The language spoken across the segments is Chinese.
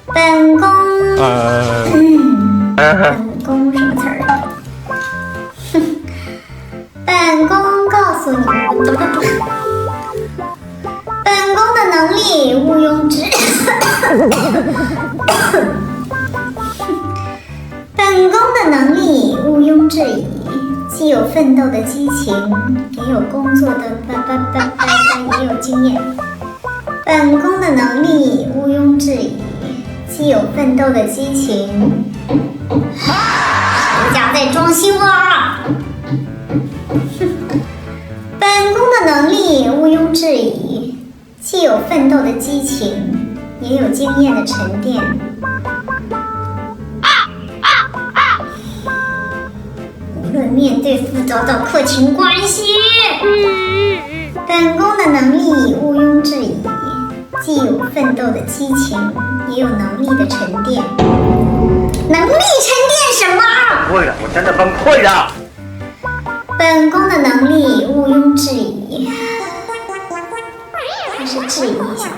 本宫，本宫什么词儿啊？本宫告诉你，本宫的能力毋庸置本宫的能力毋庸置疑，既有奋斗的激情，也有工作的也有经验。本宫的能力毋庸置疑，既有奋斗的激情。谁家在装修啊？本宫的能力毋庸置疑，既有奋斗的激情，也有经验的沉淀。无论面对复杂的客情关系，本宫的能力毋庸置疑，既有奋斗的激情，也有能力的沉淀。能力沉淀什么？崩溃了，我真的崩溃了。本宫的能力毋庸置疑，还是质疑一下吧。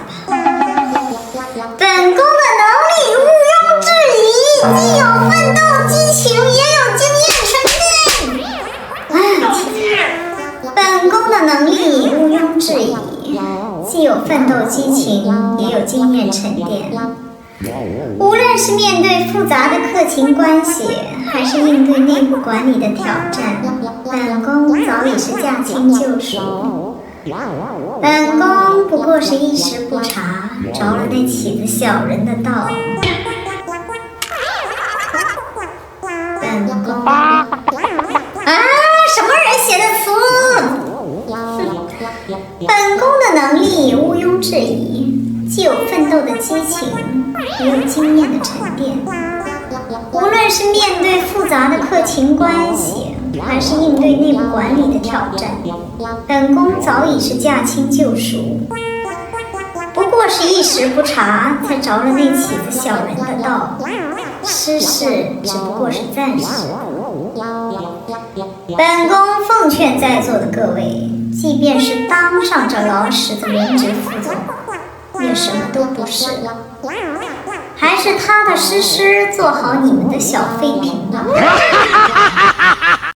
本宫的能力毋庸置疑，既有奋斗激情，也有经验沉淀。本宫的能力毋庸置疑，既有奋斗激情，也有经验沉淀。无论是面对复杂的客情关系，还是应对内部管理的挑战，本宫早已是驾轻就熟。本宫不过是一时不察，着了那起子小人的道。本宫什么人写的词？本宫的能力毋庸置疑，既有奋斗的激情，也有经验的沉淀。无论是面对复杂的客情关系，还是应对内部管理的挑战，本宫早已是驾轻就熟。不过是一时不察，才着了那起子小人的道。失事只不过是暂时。本宫奉劝在座的各位，即便是当上这老史的轮值副总，也什么都不是了，还是踏踏实实做好你们的小废品吧。